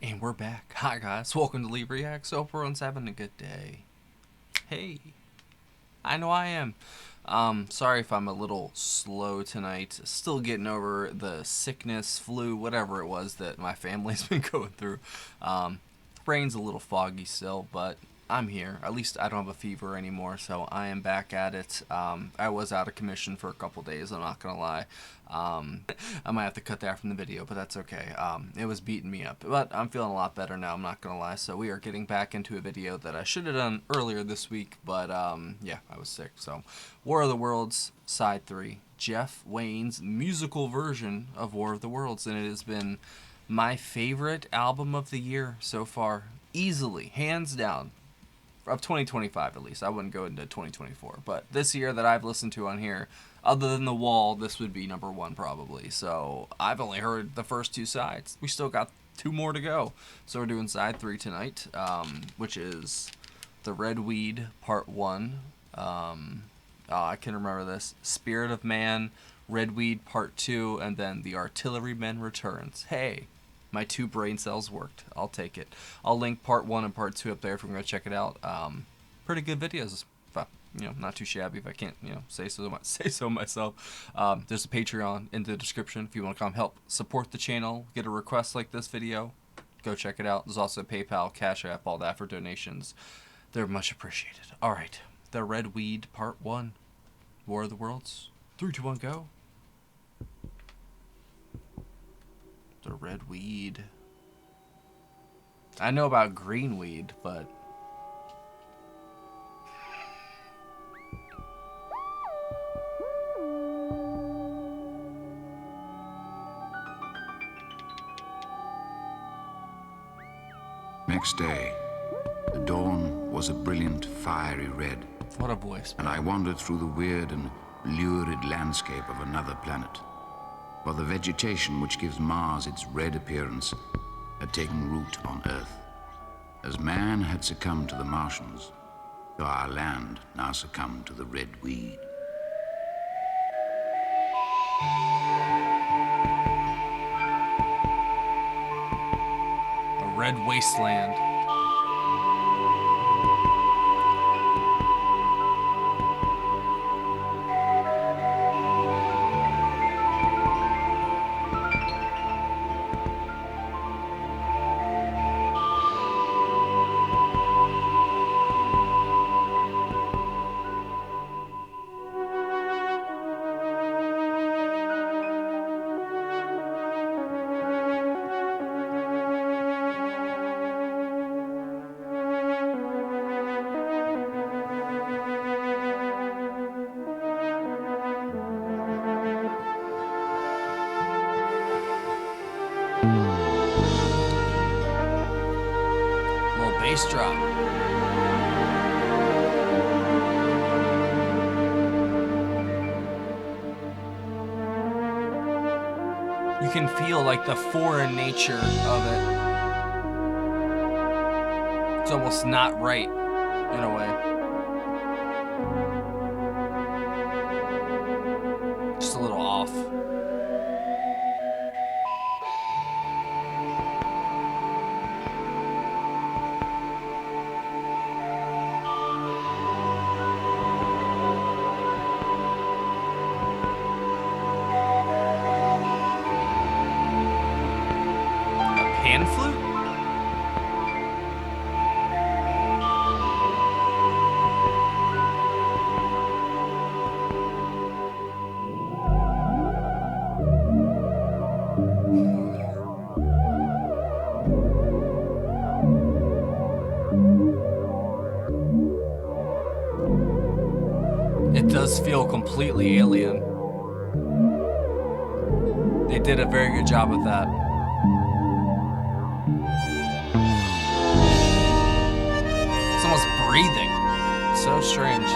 And we're back. Hi guys, welcome to Leave Reacts. Hope everyone's having a good day. Hey, I know I am. Sorry if I'm a little slow tonight. Still getting over the sickness, flu, whatever it was that my family's been going through. Brain's a little foggy still, but I'm here. At least I don't have a fever anymore, so I am back at it. I was out of commission for a couple days, I'm not gonna lie. I might have to cut that from the video, but that's okay. It was beating me up, but I'm feeling a lot better now, I'm not gonna lie. So we are getting back into a video that I should have done earlier this week, but yeah, I was sick. So War of the Worlds, Side 3. Jeff Wayne's musical version of War of the Worlds, and it has been my favorite album of the year so far. Easily, hands down. Of 2025 at least. I wouldn't go into 2024. But this year that I've listened to on here, other than The Wall, this would be number one probably. So I've only heard the first two sides. We still got two more to go. So we're doing side 3 tonight, which is The Red Weed Part 1. I can remember this. Spirit of Man, Red Weed Part 2, and then The Artilleryman Returns. Hey, my 2 brain cells worked. I'll take it. I'll link part 1 and part 2 up there if you're going to check it out. Pretty good videos. Not too shabby if I can't, say so myself. There's a Patreon in the description if you want to come help support the channel, get a request like this video. Go check it out. There's also PayPal, Cash App, all that for donations. They're much appreciated. All right. The Red Weed Part 1. War of the Worlds. 3, 2, 1, go. The red weed. I know about green weed, but Next day, the dawn was a brilliant, fiery red, what a voice. and I wandered through the weird and lurid landscape of another planet. For the vegetation which gives Mars its red appearance had taken root on Earth. As man had succumbed to the Martians, so our land now succumbed to the red weed. A red wasteland. Little bass drop. You can feel like the foreign nature of it. It's almost not right in a way. Just a little off. Pan flute? It does feel completely alien. They did a very good job with that. It's almost breathing. So strange.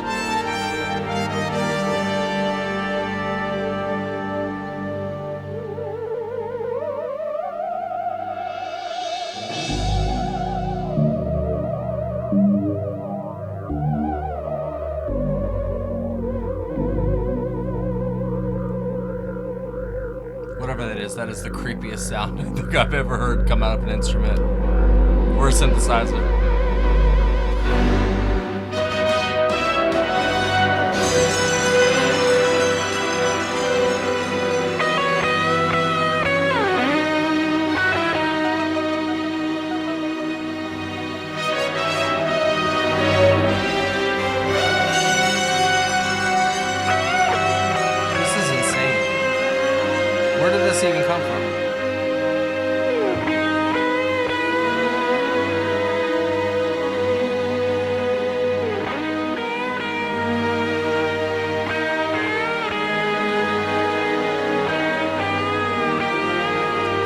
because that is the creepiest sound I think I've ever heard come out of an instrument or a synthesizer. Where did this even come from?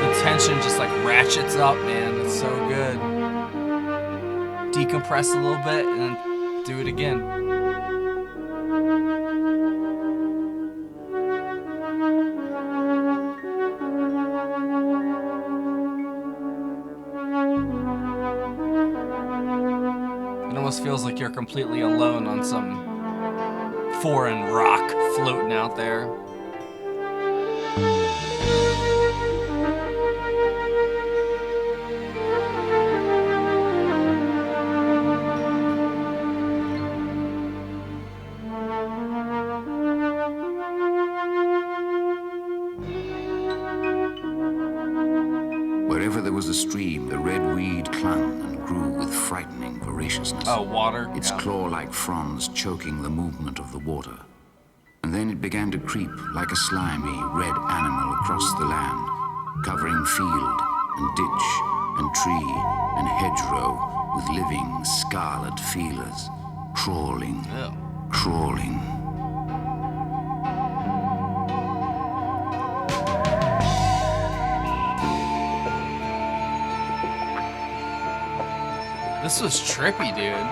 The tension just like ratchets up, man. It's so good. Decompress a little bit and then do it again. It almost feels like you're completely alone on some foreign rock floating out there. Wherever there was a stream, the red weed clung and grew with frightening voraciousness. Oh, water? Its claw-like fronds choking the movement of the water. And then it began to creep like a slimy, red animal across the land, covering field and ditch and tree and hedgerow with living scarlet feelers, crawling, crawling. This was trippy, dude.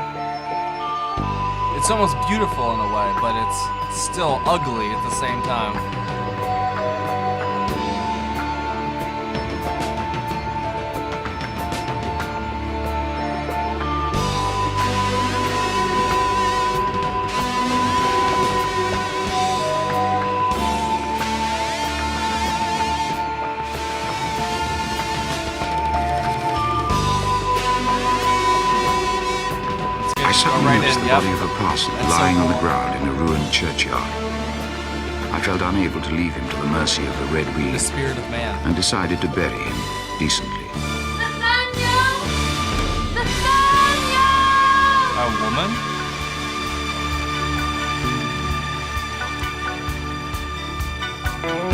It's almost beautiful in a way, but it's still ugly at the same time. The body of a parson lying on the ground in a ruined churchyard. I felt unable to leave him to the mercy of the red weed, the spirit of man, and decided to bury him decently. Nathaniel! Nathaniel! a woman?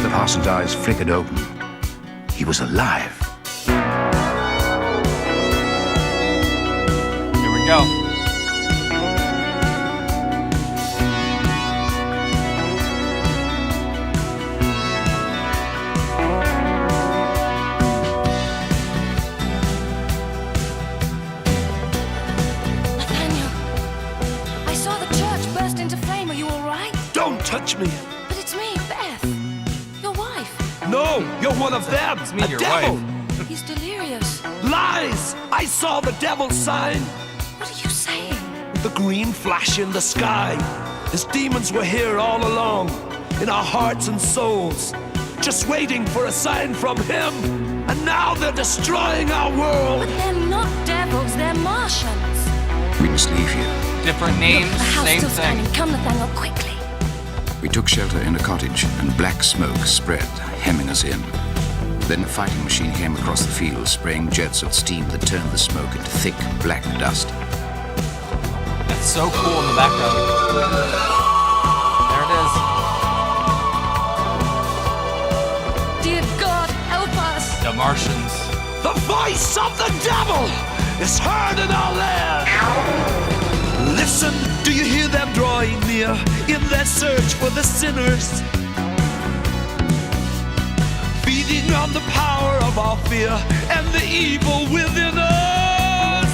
The parson's eyes flickered open. He was alive. Here we go. Touch me. But it's me, Beth. Your wife. No, you're one of them. It's me, a your devil. wife. He's delirious. Lies! I saw the devil's sign. What are you saying? The green flash in the sky. His demons were here all along, in our hearts and souls, just waiting for a sign from him. And now they're destroying our world. But they're not devils, they're Martians. We must leave here. Different names, Look, the house same still thing. standing. Come, Nathaniel, quickly. We took shelter in a cottage, and black smoke spread, hemming us in. Then a fighting machine came across the field, spraying jets of steam that turned the smoke into thick, black dust. That's so cool in the background. There it is. Dear God, help us. The Martians. The voice of the devil is heard in our land. Listen, do you hear them drawing near in their search for the sinners? Feeding on the power of our fear and the evil within us.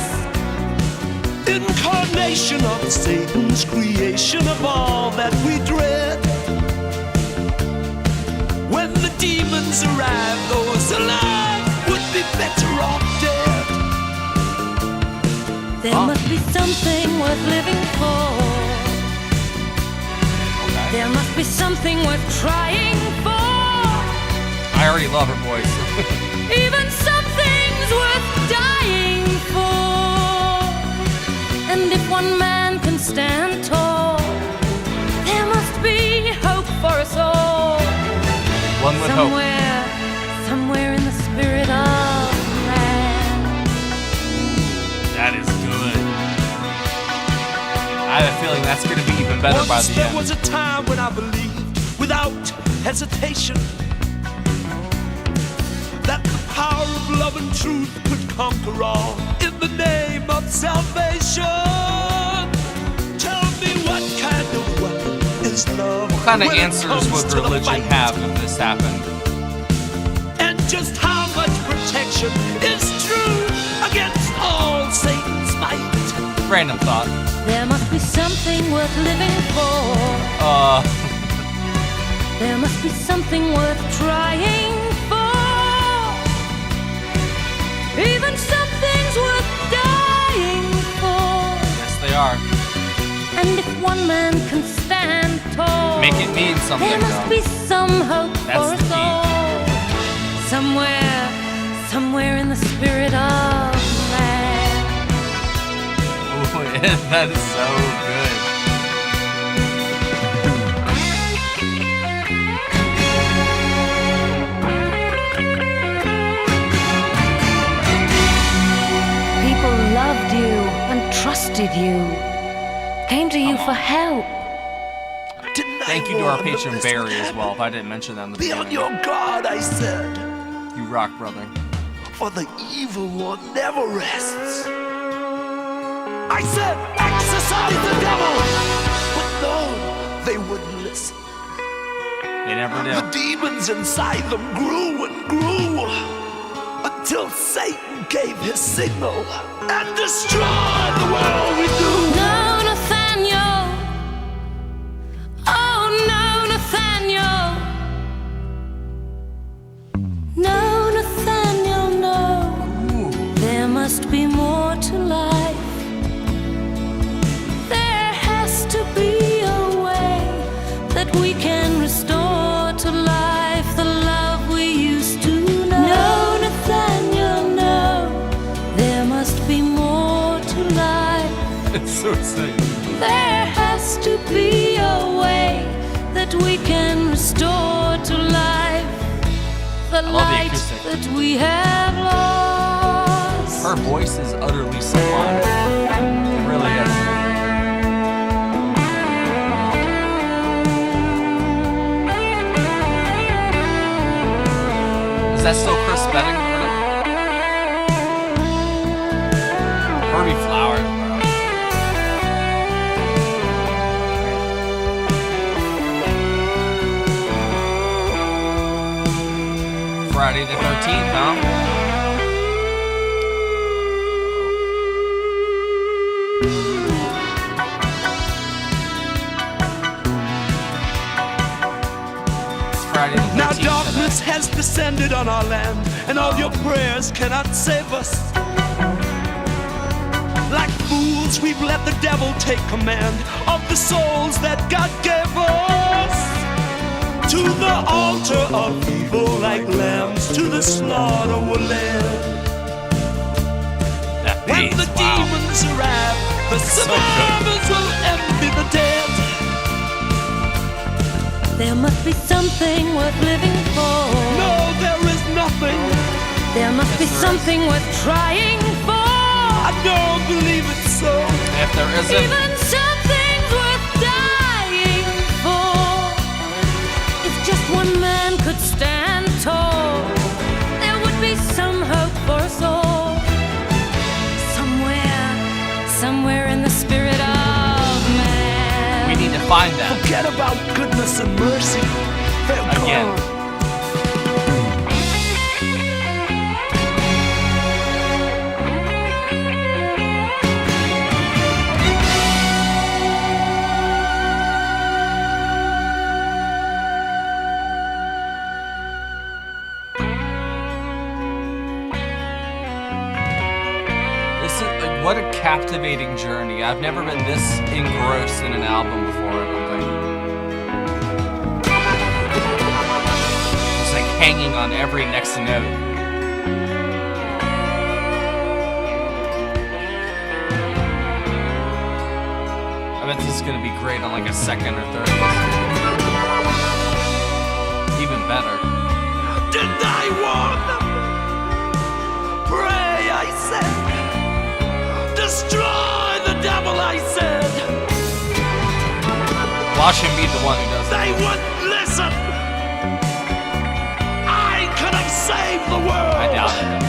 Incarnation of Satan's creation of all that we dread. When the demons arrive, those alive would be better off dead. There must be something worth living for. Okay. There must be something worth trying for. I I already love her voice. Even something's worth dying for. And if one man can stand tall, there must be hope for us all. One would hope. Somewhere in the spirit of man. That is good. I have a feeling that's going to be even better by the There end. was a time when I believed, without hesitation, that the power of love and truth could conquer all in the name of salvation. Tell me what kind of weapon is love? What kind of when it answers comes would to the religion fight? have if this happened? And just how much protection is true against all Satan's might? Random thought. There must be something worth living for. There must be something worth trying for. Even something's worth dying for. Yes, they are. And if one man can stand tall, Make it mean something, there must though. be some hope That's for the us key. all. Somewhere in the spirit of man. Ooh, that is so good. People loved you and trusted you, came to you for help. Thank you to our patron Barry as well, if I didn't mention that in the Be on beginning. your guard, I said, You rock, brother. for the evil one never rests. I said, exorcise the devil! But no, they wouldn't listen. They never The do. demons inside them grew and grew until Satan gave his signal and destroyed the world we knew. No, Nathaniel. Oh, no, Nathaniel. No, Nathaniel, no. There must be more to life. There has to be a way that we can restore to life the love we used to know. No, Nathaniel, no. There must be more to life. It's so sick. There has to be a way that we can restore to life the love the light acoustic. that we have lost. Her voice is utterly sublime. It really is. Is that still Chris Betting? Herbie Flowers, bro. Friday the 13th, huh? Friday the 13th. Now darkness has descended on our land, and all your prayers cannot save us. Like fools, we've let the devil take command of the souls that God gave us. To the altar of evil, like lambs to the slaughter we're led. That When bass, the wow. demons arrive, the survivors will envy the dead. There must be something worth living for. No, there is nothing. There must be something worth trying for. I don't believe it so. If there isn't, Even something's worth dying for. If just one man could stand tall, there would be some hope for us all. Somewhere in the spirit of man. we need to find that. Forget about goodness and mercy. They're Again. gone. This is like, what a captivating journey. I've never been this engrossed in an album before, I don't think. It's like hanging on every next note. I bet this is gonna be great on like a second or third listen. Even better. Didn't I warn them? Pray, I said. Destroy the devil, I said. Watch him be the one who does it. They wouldn't listen. I could have saved the world. I doubt it.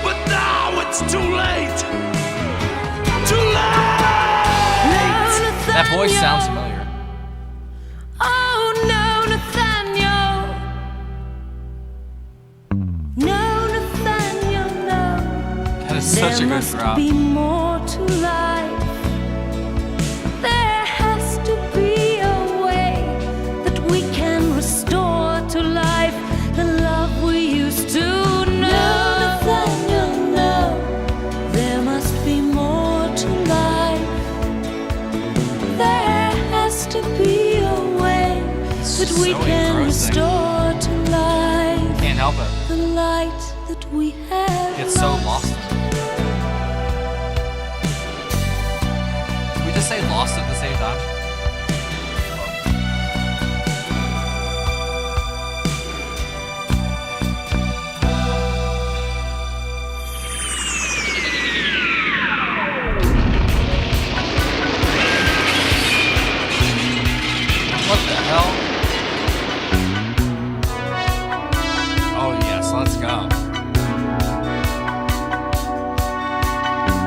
But now it's too late. Too late. That voice sounds familiar. Oh no, Nathaniel. No, Nathaniel, no. That is such a There good must drop. be more to life. There has to be a way that we can restore to life the love we used to know. No, Nathaniel, no. There must be more to life. There has to be a way that we So can engrossing. restore to life Can't help it. the light that we have Get so lost in it. Did we just say lost at the same time? What the hell? Oh yes, let's go.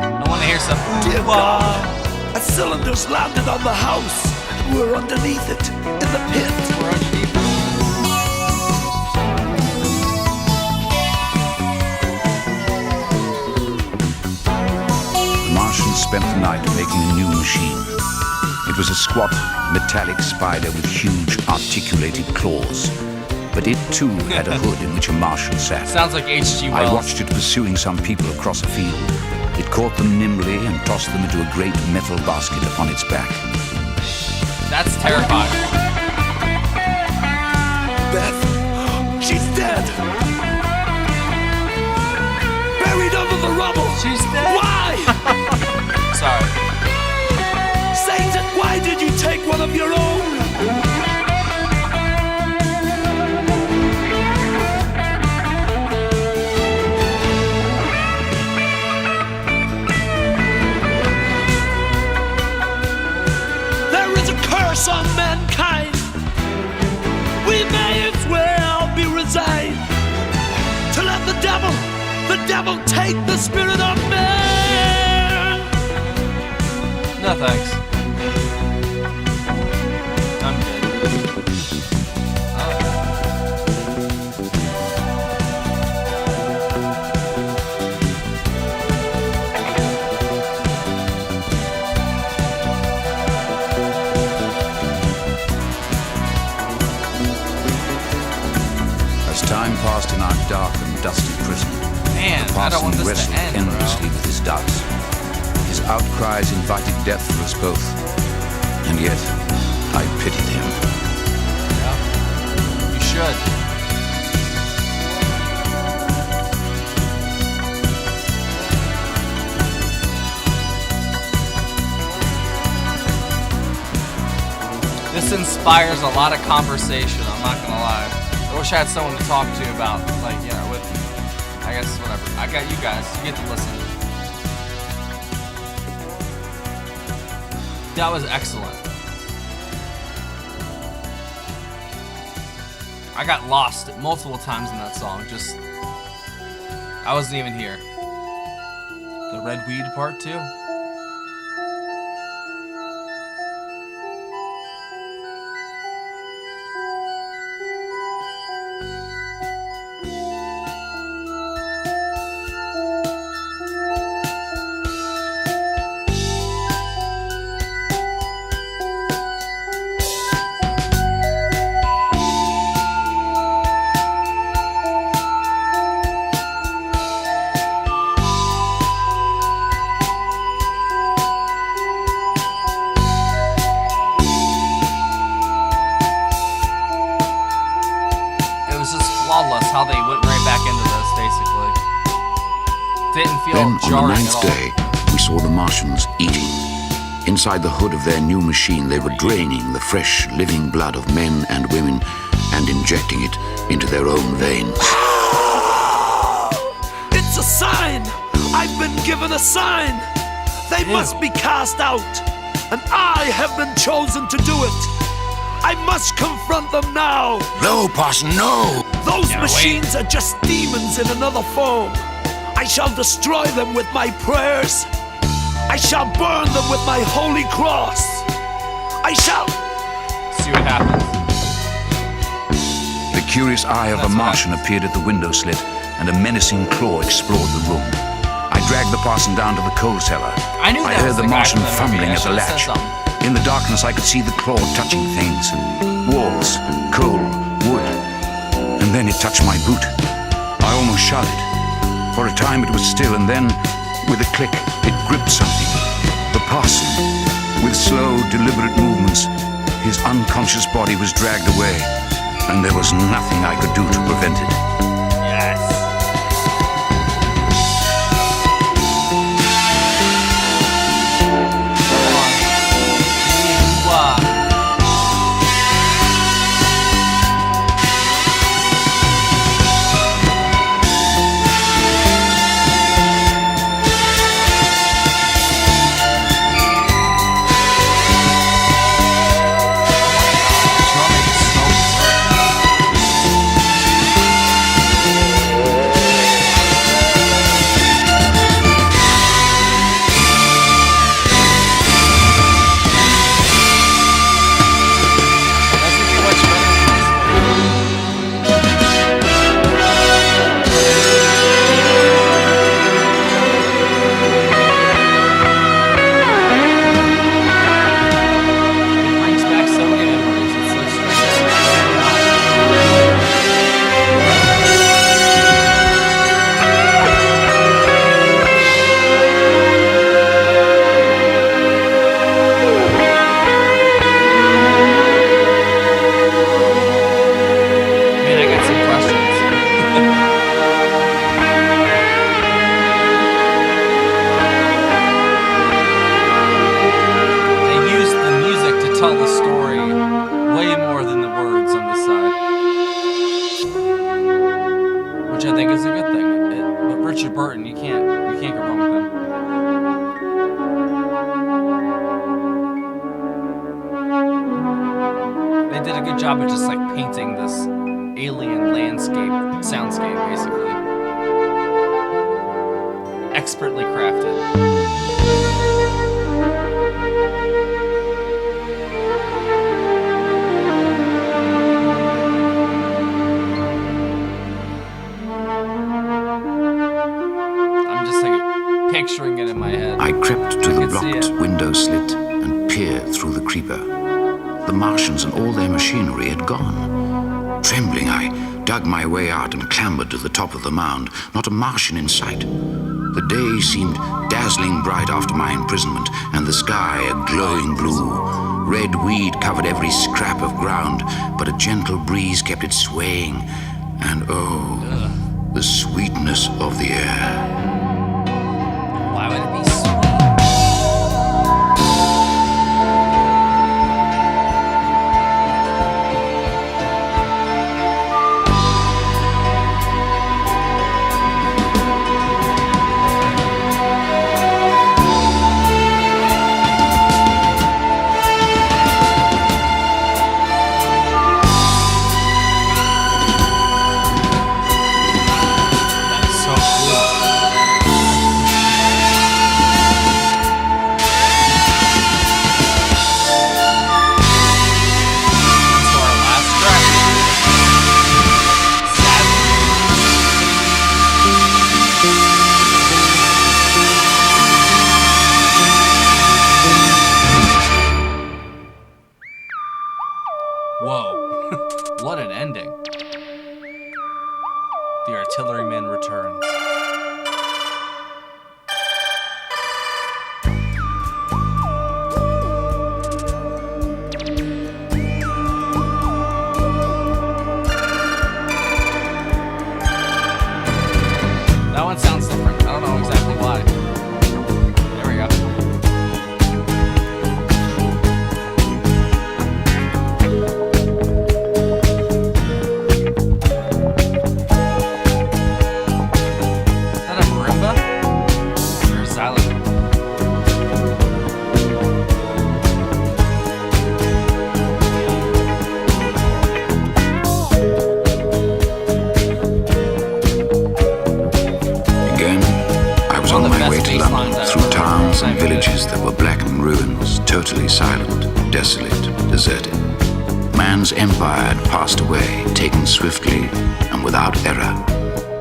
I want to hear some Dear ooh God, a cylinder's landed on the house. We're underneath it, in the pit. We're underneath. The Martians spent the night making a new machine. It was a squat, metallic spider with huge, articulated claws. But it too had a hood in which a Martian sat. Sounds like H.G. I Wells. watched it pursuing some people across a field. It caught them nimbly and tossed them into a great metal basket upon its back. That's terrifying. Beth, she's dead. Buried under the rubble. She's dead. Why? Sorry. Satan, why did you take one of your own? There is a curse on mankind. We may as well be resigned to let the devil take the spirit of man. No thanks. I'm good. Oh. As time passed in our dark and dusty prison, Man, the I don't want parson this to wrestled end, endlessly bro. with his doubts. His outcries invited death for us both. And yet, I pitied him. Yeah. You should. This inspires a lot of conversation, I'm not gonna lie. I wish I had someone to talk to about, like, you know, with, I guess, whatever. I got you guys, you get to listen. That was excellent. I got lost multiple times in that song, just, I wasn't even here. The Red Weed Part 2. Didn't feel Then, on the jarring ninth at all. day, we saw the Martians eating. Inside the hood of their new machine, they were draining the fresh, living blood of men and women and injecting it into their own veins. It's a sign! I've been given a sign! They must be cast out, and I have been chosen to do it! I must confront them now! No, Parson, no! Those machines are just demons in another form. I shall destroy them with my prayers. I shall burn them with my holy cross. I shall... See what happens. The curious eye of a Martian appeared at the window slit, and a menacing claw explored the room. I dragged the parson down to the coal cellar. I knew that heard was the the guy Martian from the movie. fumbling I at the should've said latch. something. In the darkness, I could see the claw touching things. Walls, coal, wood. And then it touched my boot. I almost shouted. For a time it was still, and then, with a click, it gripped something. The parson, with slow, deliberate movements, his unconscious body was dragged away, and there was nothing I could do to prevent it. Yes. Job of just like painting this alien landscape, soundscape, basically. Expertly crafted. I'm just like picturing it in my head. I crept to the can see blocked it. window slit and peered through the creeper. The Martians and all their machinery had gone. Trembling, I dug my way out and clambered to the top of the mound. Not a Martian in sight. The day seemed dazzling bright after my imprisonment, and the sky a glowing blue. Red weed covered every scrap of ground, but a gentle breeze kept it swaying. And oh, the sweetness of the air. Why would it be sweet? That is so cool. on one of the my way best to bass London, lines I've through ever heard. towns and It's not even villages that were blackened ruins, totally silent, desolate, deserted. Man's empire had passed away, taken swiftly and without error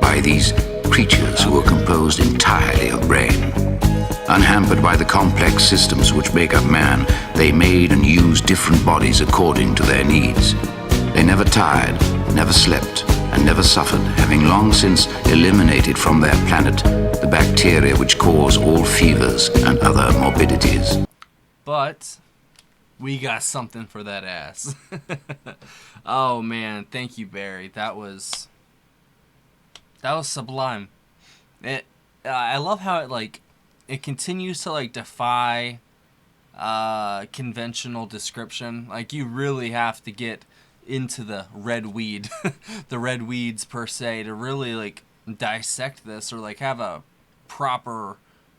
by these creatures who were composed entirely of brain. Unhampered by the complex systems which make up man, they made and used different bodies according to their needs. They never tired, never slept, and never suffered, having long since eliminated from their planet the bacteria which cause all fevers and other morbidities. But we got something for that ass. Oh man, thank you, Barry. That was sublime. I love how it continues to defy conventional description. Like, you really have to get into the red weed, the red weeds per se, to really dissect this, or have a proper,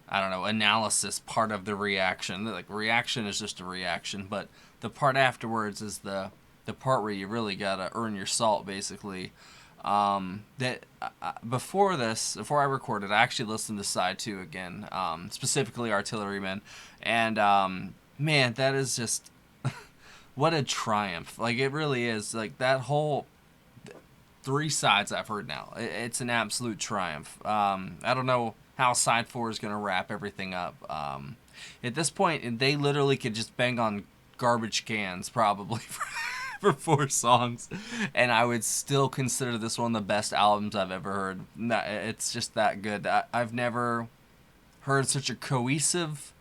I don't know, analysis part of the reaction. Reaction is just a reaction, but the part afterwards is the part where you really gotta earn your salt, basically. Before I recorded, I actually listened to side 2 again, specifically Artilleryman, and man, that is just what a triumph. It really is. That whole 3 sides I've heard now, it's an absolute triumph. I don't know how side 4 is gonna wrap everything up. At this point, they literally could just bang on garbage cans probably for 4 songs, and I would still consider this one of the best albums I've ever heard. It's just that good. I've never heard such a cohesive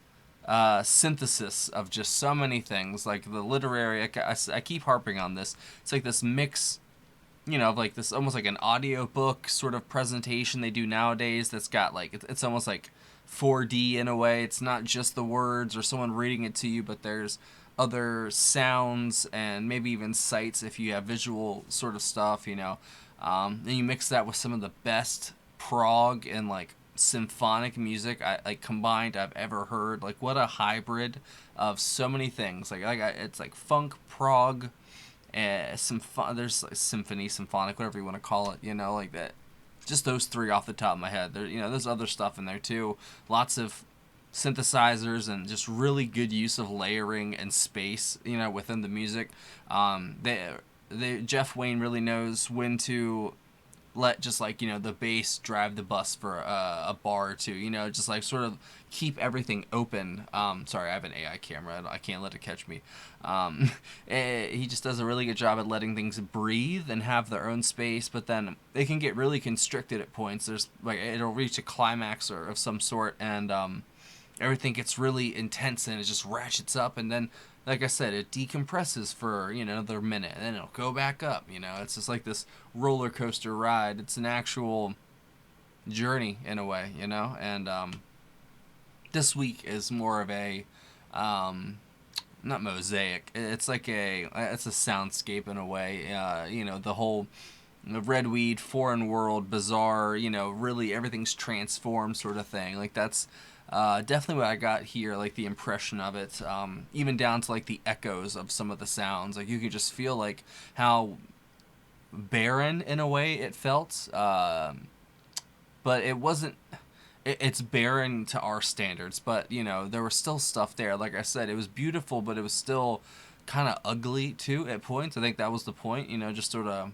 synthesis of just so many things. The literary, I keep harping on this. It's this mix, of this almost an audio book sort of presentation they do nowadays. That's got it's almost 4D in a way. It's not just the words or someone reading it to you, but there's other sounds and maybe even sights if you have visual sort of stuff, and you mix that with some of the best prog and symphonic music combined I've ever heard. What a hybrid of so many things. It's funk, prog, there's symphony, symphonic, whatever you want to call it, that. Just those 3 off the top of my head. There's other stuff in there too. Lots of synthesizers and just really good use of layering and space, within the music. Jeff Wayne really knows when to let just the bass drive the bus for a bar or two, just sort of keep everything open. Sorry, I have an AI camera. I can't let it catch me. He just does a really good job at letting things breathe and have their own space, but then they can get really constricted at points. There's it'll reach a climax or of some sort, and everything gets really intense and it just ratchets up, and then like I said, it decompresses for another minute, and then it'll go back up. It's just this roller coaster ride. It's an actual journey in a way, and this week is more of a not mosaic. It's it's a soundscape in a way. The whole red weed, foreign world, bizarre. Really everything's transformed sort of thing. That's definitely what I got here, the impression of it, even down to the echoes of some of the sounds. You could just feel how barren in a way it felt, but it wasn't. It's barren to our standards, but there was still stuff there. Like I said, it was beautiful, but it was still kind of ugly too at points. I think that was the point. Just sort of.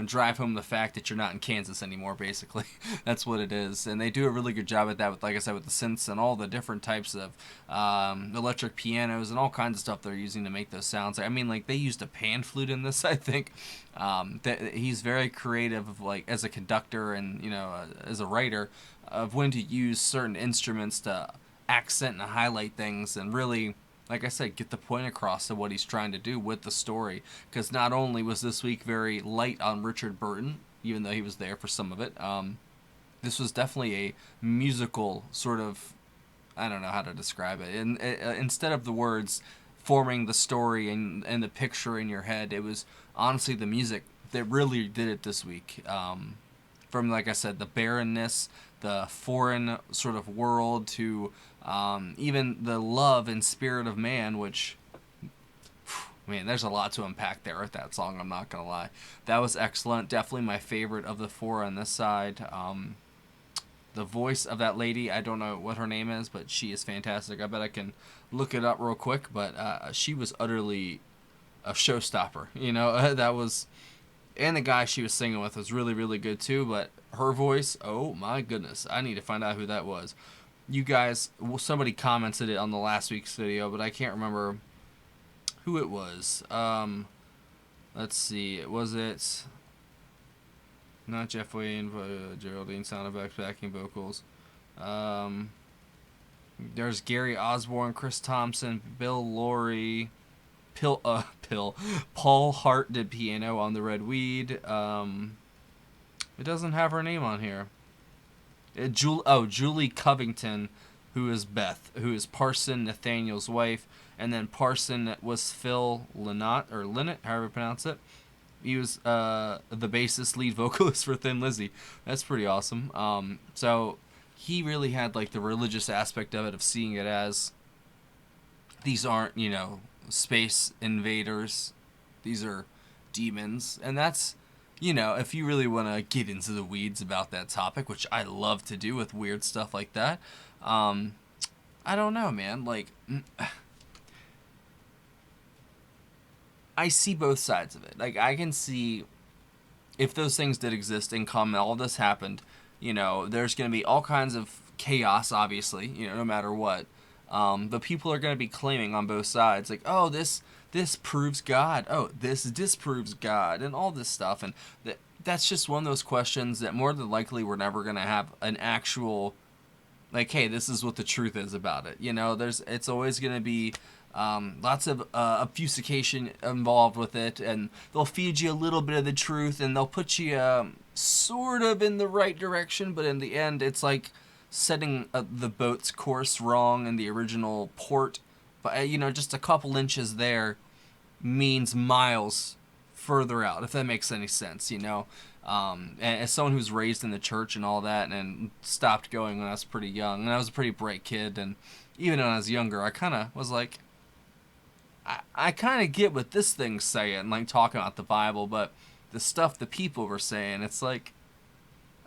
Drive home the fact that you're not in Kansas anymore, basically. That's what it is. And they do a really good job at that with, like I said, with the synths and all the different types of electric pianos and all kinds of stuff they're using to make those sounds. They used a pan flute in this, I think. He's very creative as a conductor and, as a writer, of when to use certain instruments to accent and highlight things and really, like I said, get the point across of what he's trying to do with the story. Because not only was this week very light on Richard Burton, even though he was there for some of it, this was definitely a musical sort of, I don't know how to describe it. And instead of the words forming the story and the picture in your head, it was honestly the music that really did it this week. From, like I said, the barrenness, the foreign sort of world, to even the love and spirit of man, which, man, there's a lot to unpack there with that song, I'm not going to lie. That was excellent. Definitely my favorite of the 4 on this side. the voice of that lady, I don't know what her name is, but she is fantastic. I bet I can look it up real quick, but she was utterly a showstopper. You know, that was, and the guy she was singing with was really, really good too. But her voice, oh my goodness, I need to find out who that was. You guys, well, somebody commented it on the last week's video, but I can't remember who it was. Let's see, was it not Jeff Wayne, but Geraldine sound effects, backing vocals. There's Gary Osborne, Chris Thompson, Bill Laurie, Paul Hart did piano on the Red Weed. It doesn't have her name on here. Julie Covington, who is Beth, who is Parson Nathaniel's wife, and then Parson was Phil Lynott, or Lynott, however you pronounce it. He was the bassist, lead vocalist for Thin Lizzy. That's pretty awesome. So he really had like the religious aspect of it, of seeing it as these aren't, you know, space invaders, these are demons. And that's, you know, if you really want to get into the weeds about that topic, which I love to do with weird stuff like that, I don't know, man. Like, I see both sides of it. Like, I can see if those things did exist and all this happened, you know, there's going to be all kinds of chaos, obviously, you know, no matter what. But people are going to be claiming on both sides, like, oh, this proves God. Oh, this disproves God, and all this stuff. And that's just one of those questions that more than likely we're never going to have an actual, like, hey, this is what the truth is about it. You know, it's always going to be lots of obfuscation involved with it, and they'll feed you a little bit of the truth, and they'll put you sort of in the right direction, but in the end, it's like setting the boat's course wrong in the original port. But you know, just a couple inches there means miles further out, if that makes any sense, you know. And as someone who's raised in the church and all that, and stopped going when I was pretty young, and I was a pretty bright kid, and even when I was younger, I kind of was like, I kind of get what this thing's saying, like talking about the Bible, but the stuff the people were saying, it's like,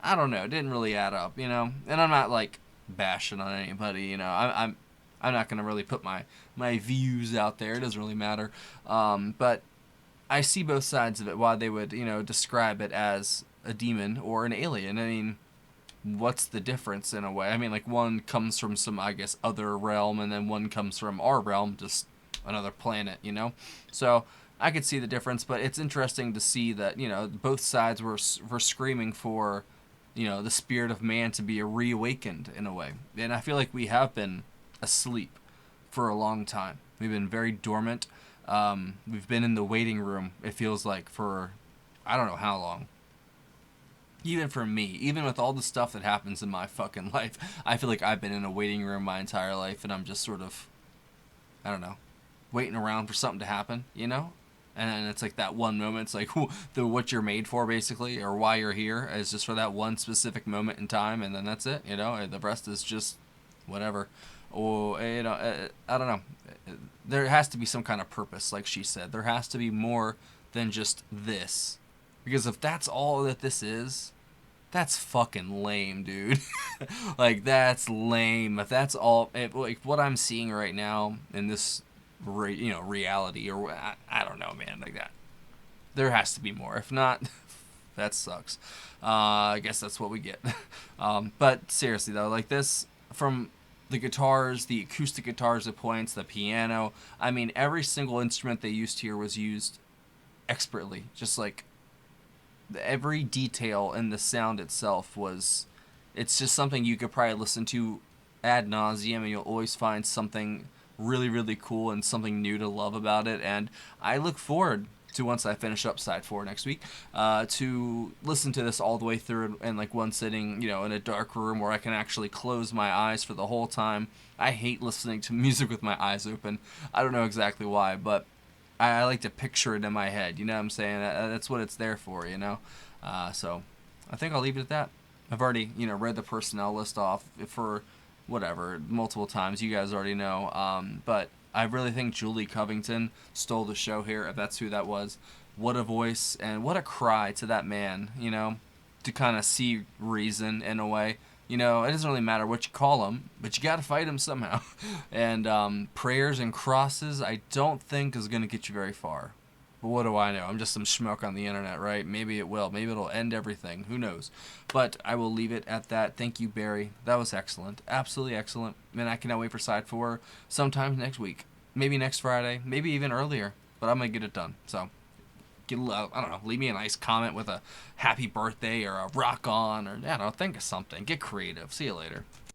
I don't know, it didn't really add up, you know. And I'm not like bashing on anybody, you know. I'm not gonna really put my views out there. It doesn't really matter. But I see both sides of it. Why they would, you know, describe it as a demon or an alien. I mean, what's the difference in a way? I mean, like, one comes from some, I guess, other realm, and then one comes from our realm, just another planet, you know. So I could see the difference, but it's interesting to see that, you know, both sides were screaming for, you know, the spirit of man to be reawakened in a way. And I feel like we have been asleep for a long time. We've been very dormant. We've been in the waiting room, it feels like, for I don't know how long. Even for me, even with all the stuff that happens in my fucking life, I feel like I've been in a waiting room my entire life, and I'm just sort of, I don't know, waiting around for something to happen, you know? And then it's like that one moment, it's like what you're made for, basically, or why you're here is just for that one specific moment in time, and then that's it, you know? And the rest is just whatever. Or, you know, I don't know. There has to be some kind of purpose, like she said. There has to be more than just this. Because if that's all that this is, that's fucking lame, dude. Like, that's lame. If that's all, like, what I'm seeing right now in this, you know, reality, or I don't know, man, like that. There has to be more. If not, that sucks. I guess that's what we get. But seriously, though, like this, from the guitars, the acoustic guitars at points, the piano, I mean, every single instrument they used here was used expertly. Just like every detail in the sound itself was, it's just something you could probably listen to ad nauseum, and you'll always find something really, really cool and something new to love about it. And I look forward to, once I finish up side 4 next week, to listen to this all the way through in like one sitting, you know, in a dark room where I can actually close my eyes for the whole time. I hate listening to music with my eyes open. I don't know exactly why, but I like to picture it in my head, you know what I'm saying? That's what it's there for, you know? So I think I'll leave it at that. I've already, you know, read the personnel list off for whatever, multiple times. You guys already know. But I really think Julie Covington stole the show here, if that's who that was. What a voice, and what a cry to that man, you know, to kind of see reason in a way. You know, it doesn't really matter what you call them, but you got to fight them somehow. And prayers and crosses, I don't think is going to get you very far. But what do I know? I'm just some schmuck on the internet, right? Maybe it will. Maybe it'll end everything. Who knows? But I will leave it at that. Thank you, Barry. That was excellent. Absolutely excellent. And I cannot wait for Side 4 sometime next week. Maybe next Friday. Maybe even earlier. But I'm going to get it done. So, I don't know, leave me a nice comment with a happy birthday or a rock on or, I don't know, think of something. Get creative. See you later.